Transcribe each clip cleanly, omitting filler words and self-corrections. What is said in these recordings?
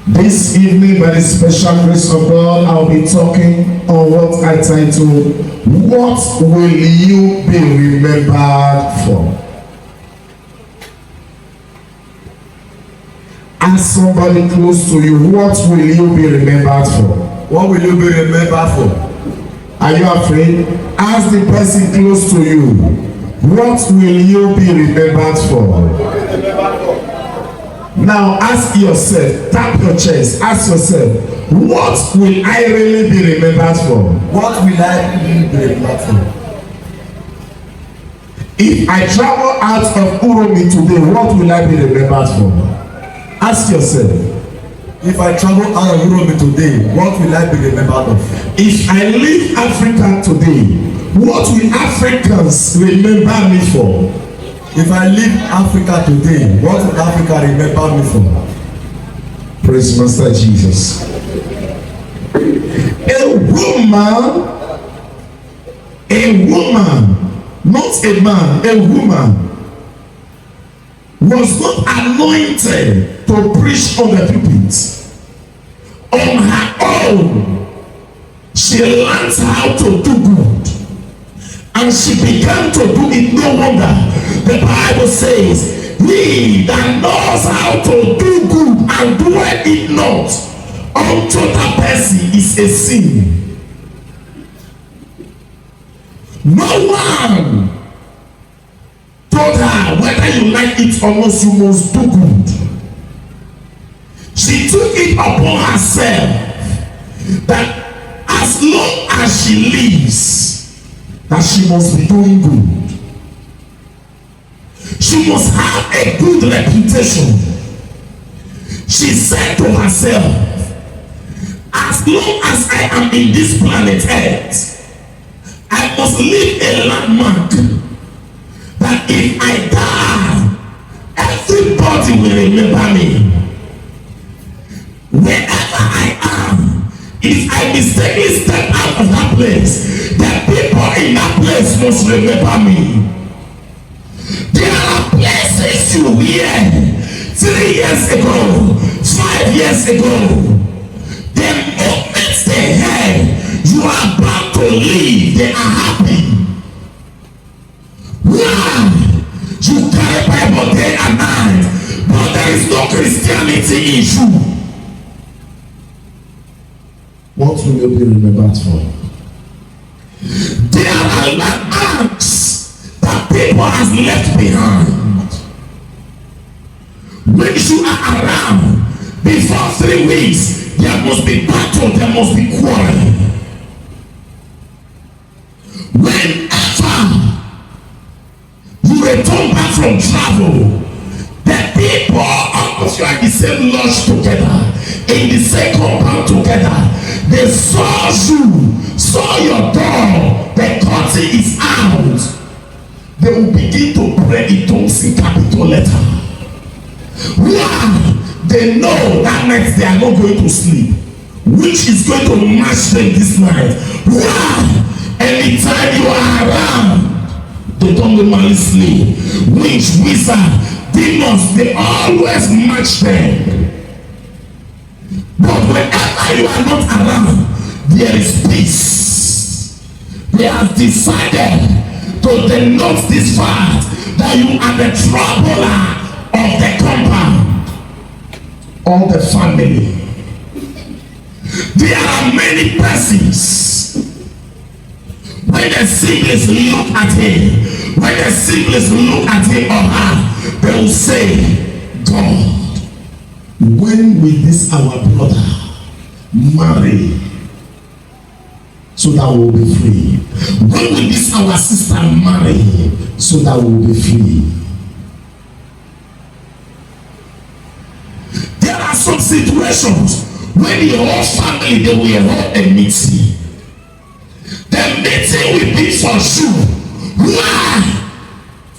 This evening, by the special grace of God, I'll be talking on what I title, What Will You Be Remembered For? Ask somebody close to you, what will you be remembered for? What will you be remembered for? Are you afraid? Ask the person close to you, what will you be remembered for? Now ask yourself, tap your chest, ask yourself, what will I really be remembered for? What will I really be remembered for? If I travel out of Uromi today, what will I be remembered for? Ask yourself. If I travel out of Uromi today, what will I be remembered of? If I leave Africa today, what will Africans remember me for? If I leave Africa today, what will Africa remember me for? Praise Master Jesus. A woman, not a man, a woman was not anointed to preach on the pulpit. On her own, she learned how to do good. And she began to do it. No wonder the Bible says, he that knows how to do good and doeth it not, unto that person is a sin. No one told her whether you like it or not, you must do good. She took it upon herself that as long as she lives, that she must be doing good. She must have a good reputation. She said to herself, as long as I am in this planet Earth, I must leave a landmark that if I die, everybody will remember me. Wherever I am, if I mistakenly step out of that place, the people in that place must remember me. There are places you hear 3 years ago, 5 years ago. The moment they heard you are about to leave, they are happy. Why? You carry Bible day and night, but there is no Christianity in you. What will you be remembered for? There are landmarks that people have left behind. When you are around, before 3 weeks, there must be battle, there must be quarrel. Whenever you return back from travel, the people almost you are in the same lodge together, in the same compound together. They saw you, saw your door, the curtain is out. They will begin to pray in tongues in capital letter. Why? They know that night they are not going to sleep. Which is going to match them this night? Why? Anytime you are around, they don't normally sleep. Witch, wizard, demons, they always match them. But whenever you are not around, there is peace. They have decided to denote this fact that you are the troubler of the compound, of the family. There are many persons, when the siblings look at him, when the siblings look at him or her, they will say, God, when will this our brother marry so that we'll be free? When will this our sister marry so that we'll be free? There are some situations when the whole family, they will hold a meeting. The meeting will be for you. Why?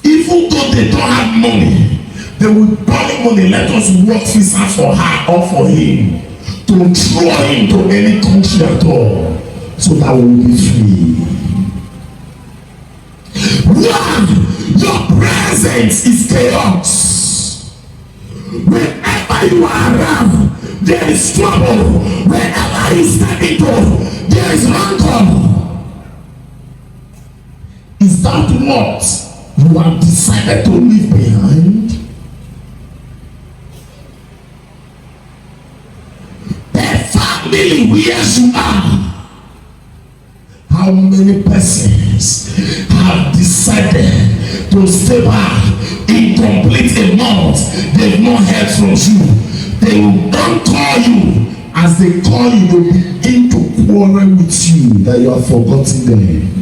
Even though they don't have money, they will borrow money. Let us work visa for her or for him to throw him to any country at all, so that we will be free. Why? Your presence is chaos. Whenever you are around, there is trouble. Wherever you step into, there is rancor. Is that what you have decided to leave behind? The family where you are. How many persons have decided to stay back in complete a month? They've not heard from you. They will not call you. As they call you, they will begin to quarrel with you that you have forgotten them.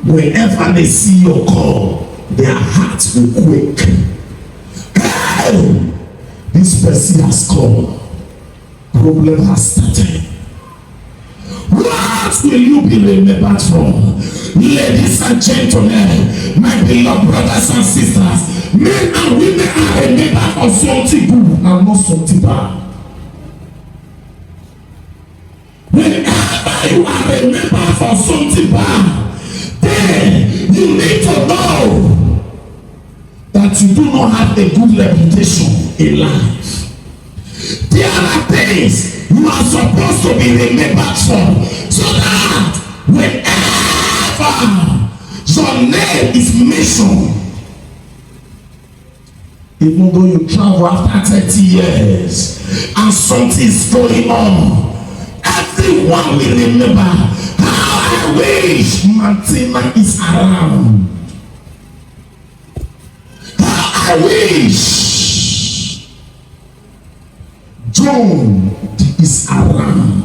Whenever they see your call, their hearts will quake. Hey, this person has called. Problem has started. What will you be remembered for? Ladies and gentlemen, my beloved brothers and sisters, men and women are remembered for something good and not something bad. Whenever you are remembered for something bad, then you need to know that you do not have a good reputation in life. There are things you are supposed to be remembered for, so that whenever your name is mentioned, even though you travel after 30 years and something is going on, everyone will remember how I wish Martina is around. How I wish John is around.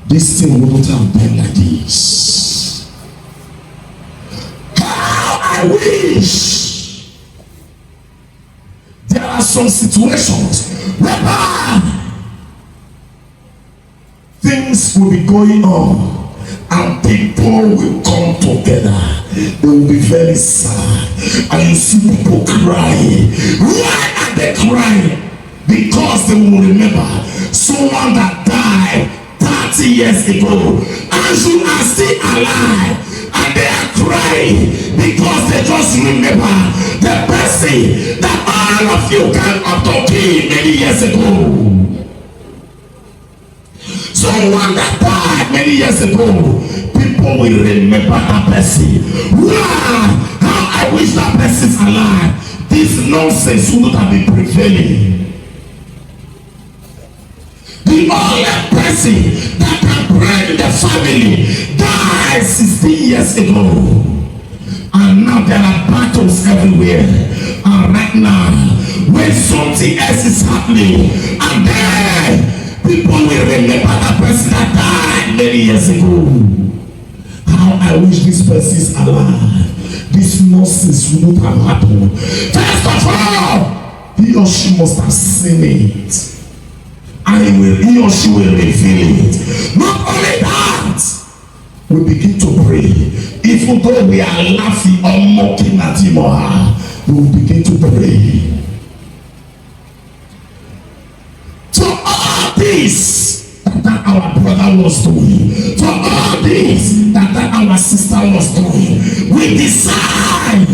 This thing wouldn't have been like this. How I wish there are some situations whereby things will be going on and people will come together. They will be very sad, and you see people crying. Why are they crying? Because they will remember someone that died 30 years ago, and you are still alive, and they are crying because they just remember the person that all of you came up to kill many years ago. Someone that died many years ago, people will remember that person. Wow, how I wish that person's alive. This nonsense would have been prevailing. The only person that can bring the family died 16 years ago. And now there are battles everywhere. And right now, when something else is happening, and then people will remember that person that died many years ago. How I wish this person is alive. This nonsense wouldn't have happened. First of all, he or she must have seen it. And he or she will reveal it. Not only that, we begin to pray. Even though we are laughing or mocking at him or her, we will begin to pray. For all this that our brother was doing, for all this that our sister was doing, we decide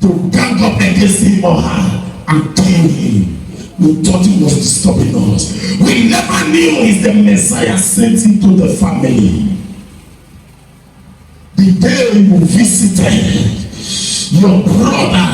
to gang up against him or her and kill him. We thought he was disturbing us. We never knew he's the Messiah sent into the family. The day you visited your brother,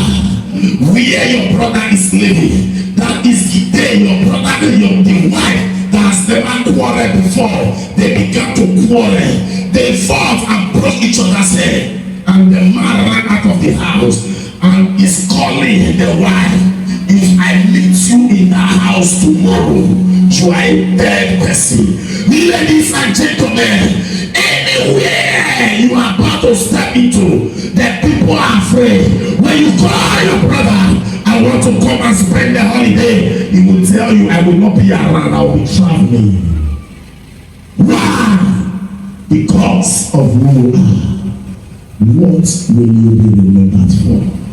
where your brother is living, that is the day your brother and the wife that has never quarreled before, they began to quarrel. They fought and broke each other's head. And the man ran out of the house and is calling the wife. If I meet you in the house tomorrow, you are a dead person. Ladies and gentlemen, anywhere you are about to step into, the people are afraid. When you call your brother, I want to come and spend the holiday, he will tell you, I will not be around, I will be traveling. Why? Because of who you are. What will you be remembered for?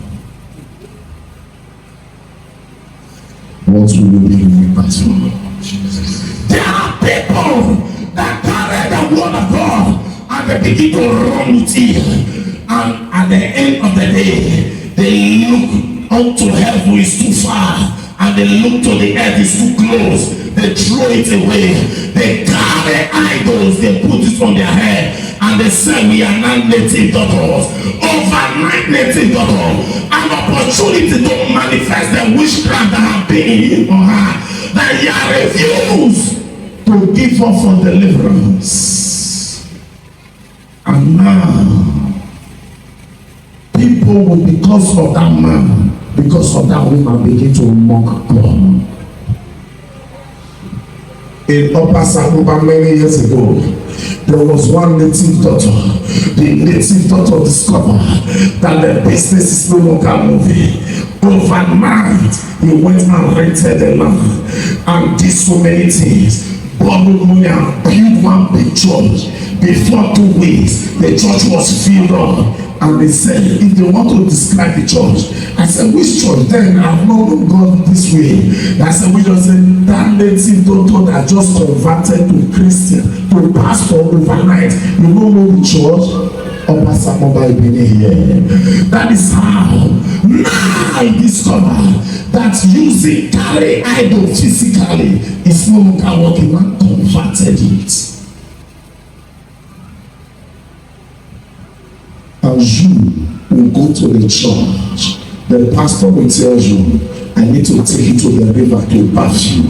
What will you be remembered for? There are people that carry the word of God and they begin to run with it, and at the end of the day they look unto heaven is too far, and they look to the earth is too close. They throw it away. They carry idols, they put it on their head, and they say we are not native daughters. Overnight native daughter, an opportunity to manifest the witchcraft that have been in him or her, that you refuse to give up for deliverance. And now people will, because of that man, because of that woman, begin to mock God. In Upper Sakuba many years ago, there was one native daughter. The native daughter discovered that the business is no longer moving. Overnight, he went and rented the land and did so many things. Borrowed money and built one big church. Before 2 weeks, the church was filled up. And they said, if they want to describe the church, I said, which church? Then I've not known God this way. I said, we just said, that native doctor that just converted to Christian, to pastor overnight. You don't know the church? Upper Sakuba here. That is how now I discover that using carry idol physically is no longer working. Man converted it. And you will go to the church. The pastor will tell you, I need to take you to the river to bath you.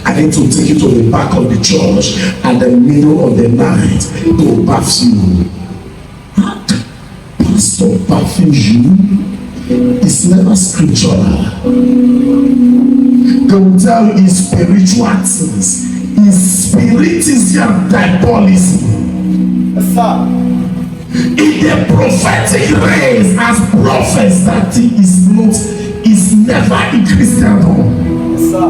I need to take you to the back of the church at the middle of the night to bath you. Pastor bathing you is never scriptural. They will tell you it's spiritual things. It's spiritism, diabolism. Yes, sir. In the prophetic race, as prophets, that thing is never in Christendom. Yes, sir.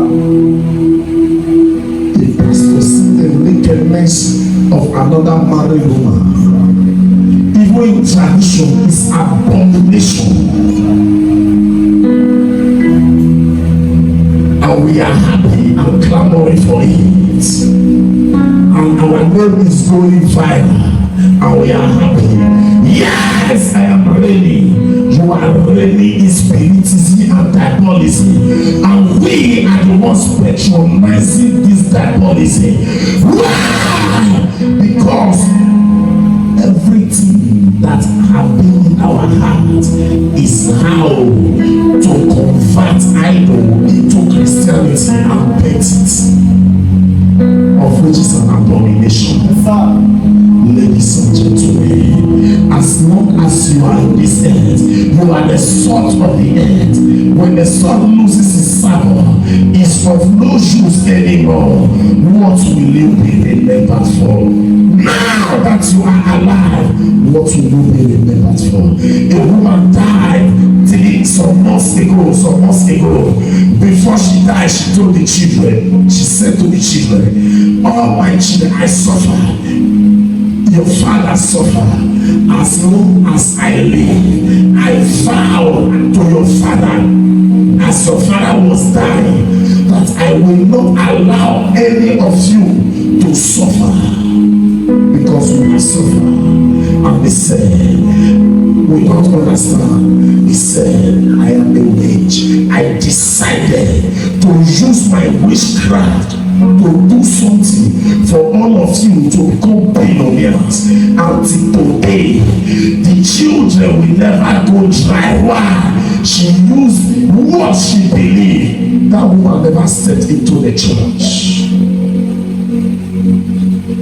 The pastor see the nakedness of another married woman. Even in tradition, is abomination. And we are happy and clamoring for it. And our name is going viral. And we are happy. Yes, I am ready. You are ready in spiritism and diabolism. And we are the ones patronizing this diabolism. Why? Because everything that have been in our heart is how to convert idol into Christianity and paint it, of which is an abomination. Ladies and gentlemen, as long as you are in this earth, you are the salt of the earth. When the salt loses its savor, it's of no use anymore. What will you be remembered for? Now that you are alive, what will you be remembered for? A woman died some months ago. Before she died, she told the children, she said to the children, all my children, I suffer. Your father suffered. As long as I live, I vow to your father, as your father was dying, that I will not allow any of you to suffer, because we have suffered. And they said, we don't understand. He said, I am a witch. I decided to use my witchcraft to do something for all of you to become billionaires. Until today, the children will never go dry. Why? She used what she believed. That woman never stepped into the church.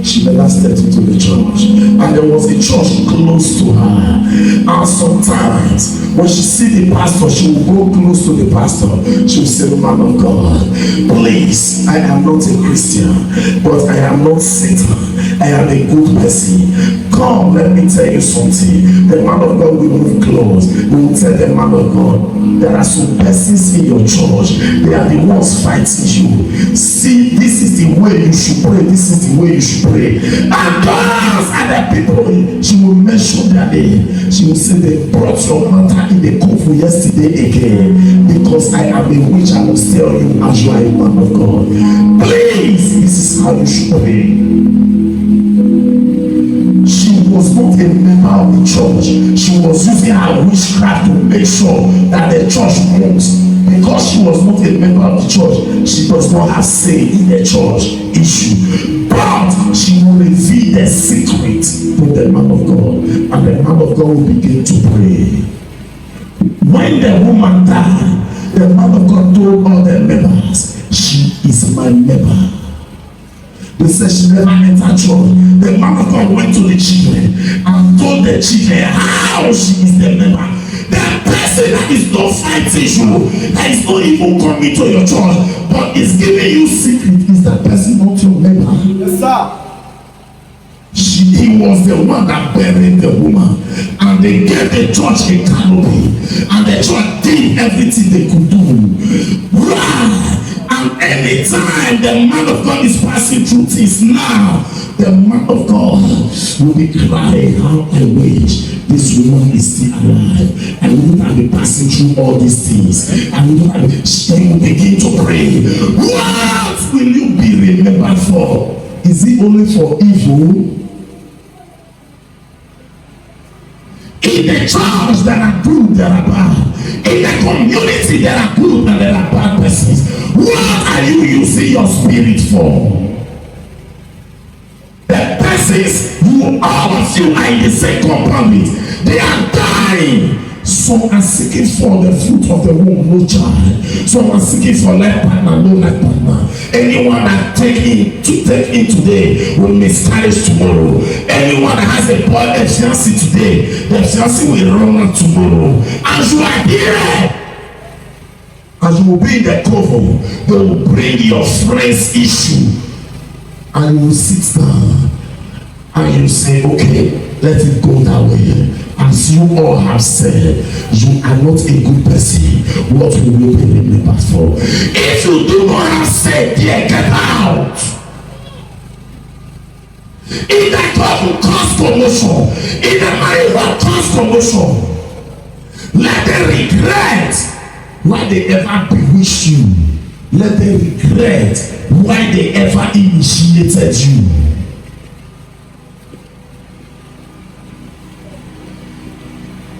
She never stepped into the church. And there was a church close to her. And sometimes when she see the pastor, she will go close to the pastor. She will say, man of God, please, I am not a Christian, but I am not Satan. I am a good person. Come, let me tell you something. The man of God will move close. We will tell the man of God, there are some persons in your church. They are the ones fighting you. See, this is the way you should pray. This is the way you should pray. And those are the people. She will mention their name. She will say, they brought your matter in the coffee yesterday again, because I am a witch. I will tell you as you are a man of God. Please, this is how you should pray. She was not a member of the church. She was using her witchcraft to make sure that the church moved. things. Because she was not a member of the church, she does not have say in the church issue. But she will reveal the secret to the man of God, and the man of God will begin to pray. When the woman died, the man of God told all the members, she is my member. They said she never entered church. The man of God went to the children and told the children how she is the member. The person that is not fighting you, that is not even coming to your church, but is giving you secret, is that person not your member? Yes, sir. He was the one that buried the woman, and they gave the church a canopy, and the church did everything they could do. Right. And anytime the man of God is passing through things now, the man of God will be crying, how I wish this woman is still alive, and we don't have been passing through all these things, and we don't have been, she will begin to pray. What will you be remembered for? Is it only for evil? In the church there are good, there are bad. In the community there are good and there are bad persons. What are you using your spirit for? The persons you, all of you are in the same compound with, they are dying. Some are seeking for the fruit of the womb, no child. Some are seeking for life partner, no life partner. Anyone that take in today will miscarriage tomorrow. Anyone that has a boy, a fiancé today, the fiancé will run out tomorrow. As you are here, as you will be in the cover, they will bring your friend's issue, and you will sit down and you say, okay, let it go that way. As you all have said, you are not a good person. What will you be remembered for? If you do not have said, dear, get out. If that God will cause commotion, if the marriage will cause commotion, let them regret why they ever bewitched you. Let them regret why they ever initiated you.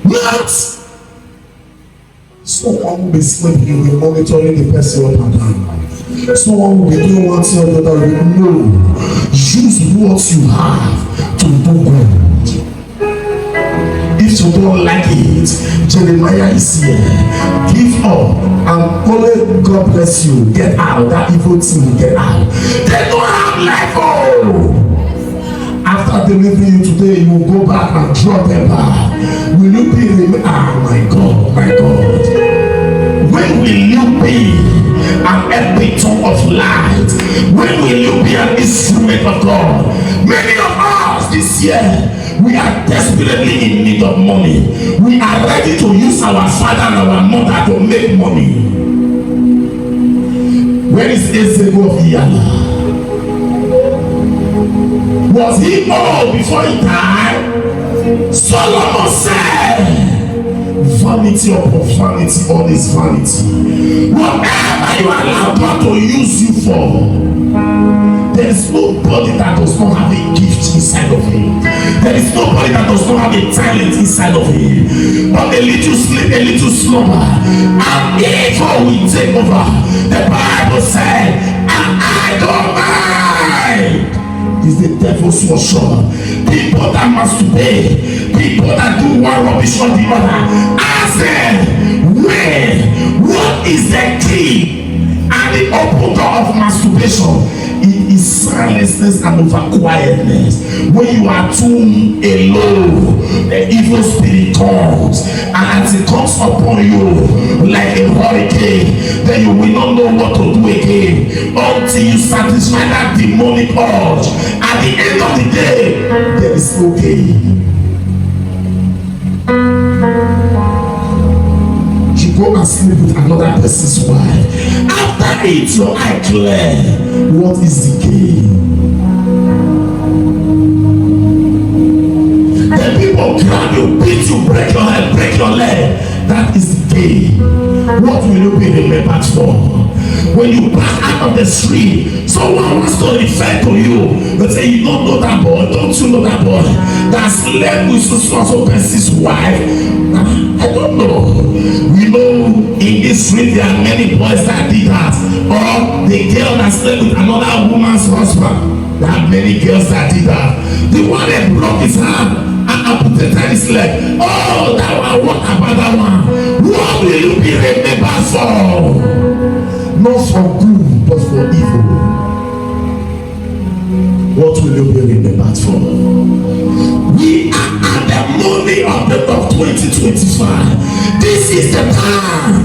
Not someone will be sleeping, you will be monitoring the person up and down. Someone will be doing one thing or the other. No, use what you have to do good. If you don't like it, Jeremiah is here. Give up and only God bless you. Get out. That evil thing will get out. They don't have life. Oh. After delivering you today, you will go back and drop them back. Will you be remembered? Ah, my God, my God. When will you be an epitome of light? When will you be an instrument of God? Many of us this year, we are desperately in need of money. We are ready to use our father and our mother to make money. Where is Ezego of Iyala? Was he old before he died? Solomon said, vanity upon vanity, all is vanity. Whatever you allow God to use you for, there is nobody that does not have a gift inside of him. There is nobody that does not have a talent inside of him. But a little sleep, a little slumber, and evil will take over. The Bible said, and I don't mind. Is the devil's workshop. People that masturbate, people that do one rubbish or the other. Ask them, what is the key and the open door of masturbation? It is silenceness and over quietness. When you are too alone, the evil spirit comes, and as it comes upon you like a hurricane, then you will not know what to do again until you satisfy that demonic urge. At the end of the day, there is no gain. You go and sleep with another person's wife. After it, your eye clear. What is the gain? The people grab you, beat you, break your head, break your leg. That is the gain. What will you be remembered for? When you back out of the street, someone wants to refer to you. They say, you don't know that boy, don't you know that boy that slept with so person's wife? I don't know. You know in this street there are many boys that did that, or the girl that slept with another woman's husband. There are many girls that did that. The one that broke his hand and amputated his leg. Oh, that one, what about that one? What will you be remembered for? Not for good, but for evil. What will you be remembered for? We are at the morning of 2025. This is the time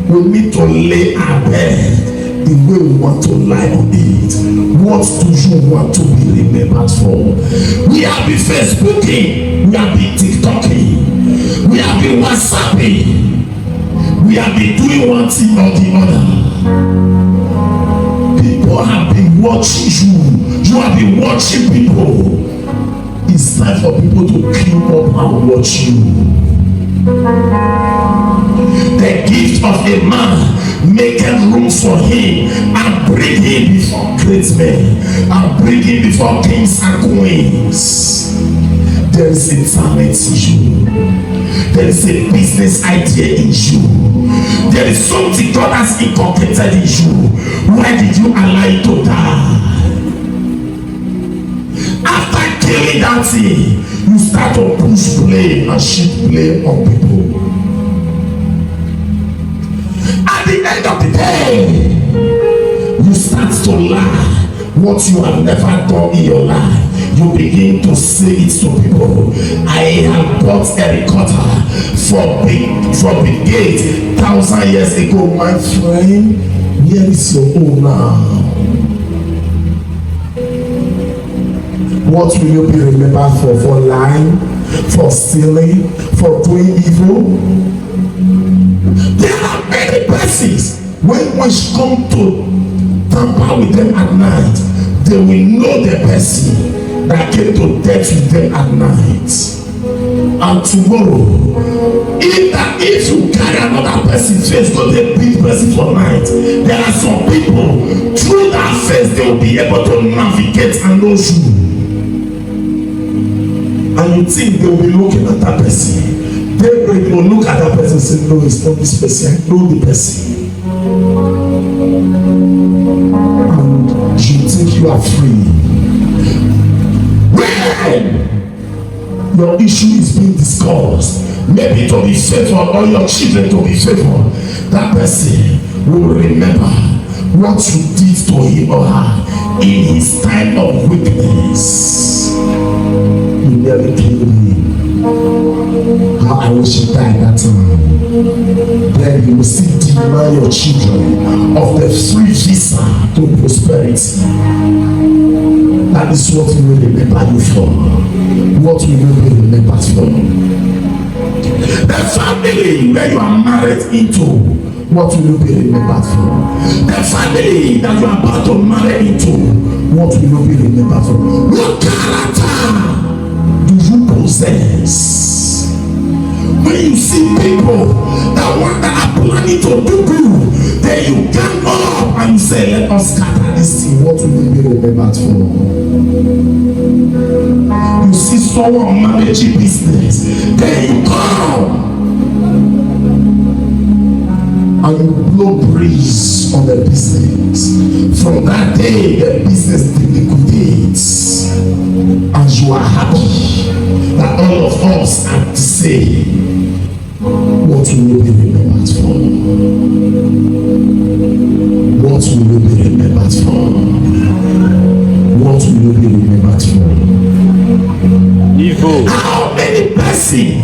we need to lay our bed the way we want to lie on it. What do you want to be remembered for? We have been Facebooking, we have been TikToking, we have been WhatsApping, we have been doing one thing or the other. People have been watching you. You have been watching people. It's time for people to clean up and watch you. The gift of a man making room for him and bring him before great men and bring him before kings and queens. There is a talent in you. There is a business idea in you. There is something God has inculcated in you. Why did you allow it to die? After killing that thing, you start to push blame and shift blame on people. At the end of the day, you start to lie what you have never done in your life. You begin to say it to people. I have bought a recorder for Big Gate 1,000 years ago. My friend, where is your own now? What will you be remembered for? For lying, for stealing, for doing evil? There are many persons when she come to tamper with them at night, they will know the person that came to death with them at night. And tomorrow, if you carry another person's face, go take big person for night. There are some people through that face they will be able to navigate and know you. And you think they will be looking at that person. They will look at that person and say, no, it's not this person. I know the person. And you think you are free. When your issue is being discussed, maybe to be favored or your children to be favored, that person will remember what you did to him or her in his time of weakness. You nearly killed him. How I wish you died that time. Then you will still deny your children of the free visa to prosperity. That is what we will remember you for. What we will be remembered for. The family where you are married into, what will you be remembered for? The family that you are about to marry into, what will you be remembered for? What character do you possess? When you see people that are planning to do good, then you gang up and you say, let us scatter this thing. What will you be remembered for? You see someone managing business, then you come and you blow breeze on the business. From that day, the business liquidates, and you are happy that all of us are the same. What will you be remembered for? What will you be remembered for? What will you be remembered for? Evil. How many persons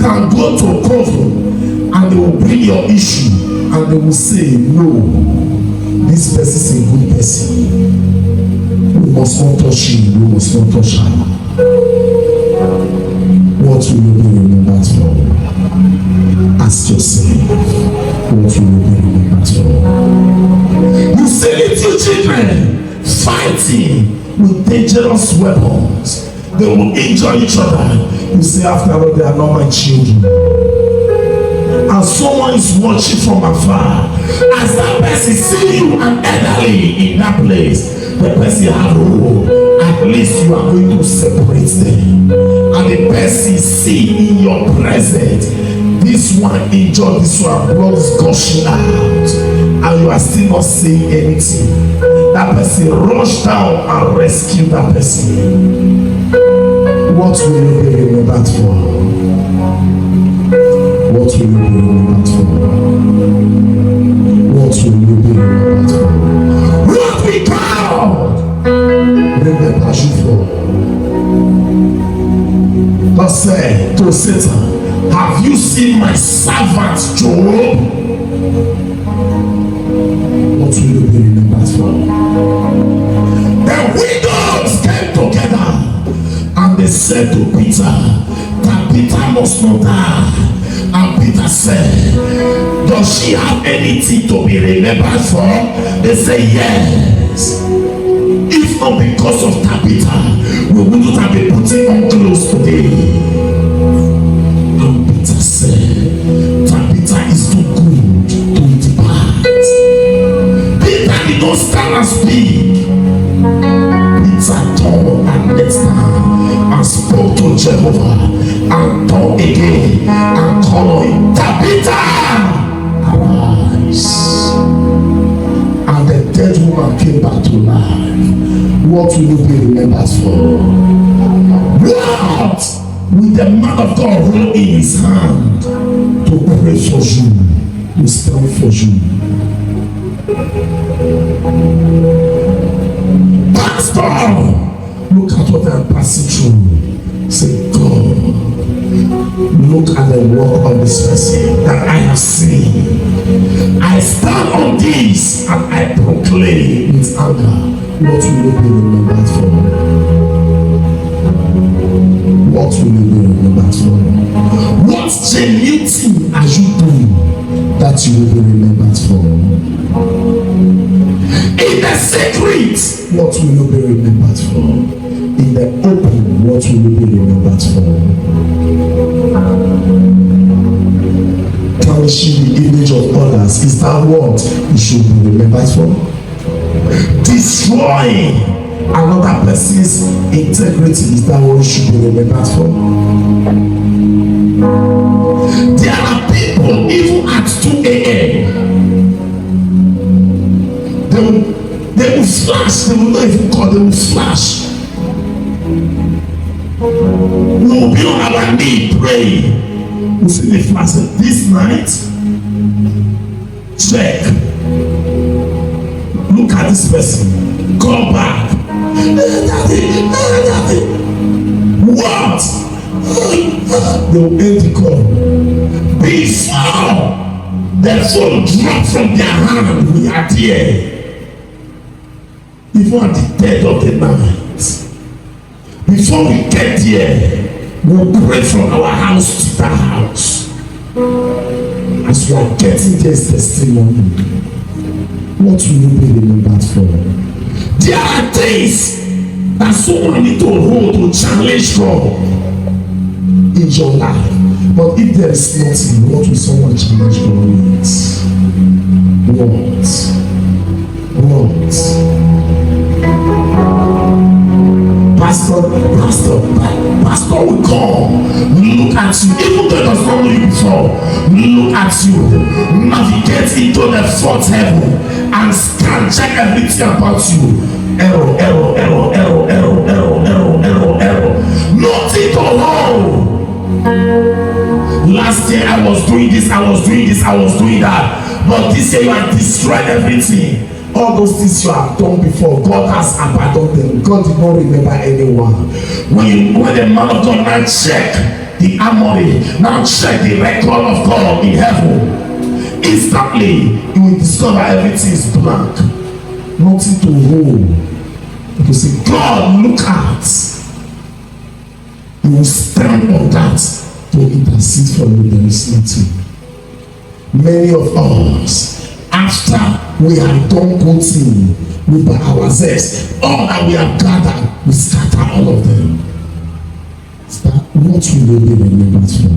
can go to court and they will bring your issue and they will say, no, this person is a good person. We must not touch him, we must not touch her. What will you be remembered for? Ask yourself, what will you be remembered for? You see little children fighting with dangerous weapons. They will injure each other. You say, after all, they are not my children. And someone is watching from afar. As that person see you and elderly in that place, the person have rule. At least you are going to separate them. And the person see in your presence this one injured this one, blood is gushing out, and you are still not saying anything. That person rush down and rescue that person. What will you be remembered for? What will you be remembered for? What will you be remembered for? What will God remember you for? God said to Satan, have you seen my servant Job? What will you be remembered for? The widows came together and they said to Peter that Peter must not die. And Peter said, does she have anything to be remembered for? They say yes. If not because of Tabitha, we wouldn't have been putting on clothes today. And Peter said, Tabitha is too good to depart. Peter did not stand and speak. Peter turned and knelt down and spoke to Jehovah and turned again and called him, Tabitha, arise. And the dead woman came back to life. What will you be remembered for? What will the man of God hold in his hand to pray for you, to stand for you? Pastor, look at what I'm passing through. Say, God, look at the work of this person that I have seen. I stand on this and I proclaim with anger. What will you be remembered for? What will you be remembered for? What genuine thing are you doing that you will be remembered for? In the secret, what will you be remembered for? In the open, what will you be remembered for? Tarnishing the image of others, is that what you should be remembered for? Destroying another person's integrity, is that what you should be remembered for? There are people even at 2 a.m. They will flash, they will not even call, they will flash. We will be on our knee praying. We see the flash this night. Check. Look at this person. Come back. Daddy. What? They will end the call. Before the phone drop from their hand, we are there. Even at the dead of the night. Before we get there, we'll pray from our house to that house. As we are getting this testimony, what will you be remembered for? There are things that someone need to hold to challenge God in your life. But if there is nothing, what will someone challenge God with? What? Pastor will come, look at you, even though it does not know you before, look at you, navigate into the fourth heaven and scan, check everything about you. Error. Nothing to hold. Last year I was doing this, I was doing that, but this year you have destroyed everything. All those things you have done before, God has abandoned them. God did not remember anyone. When the man of God now check the armory, now check the record of God in heaven, instantly you will discover everything is blank. Nothing to hold. You say, God, look at. You will stand on that to intercede for you. There is nothing. Many of us, after we have done good things, we by ourselves, all that we have gathered, we scatter all of them. What will you be remembered for?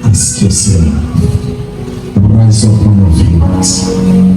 Ask yourself. Rise up on your feet.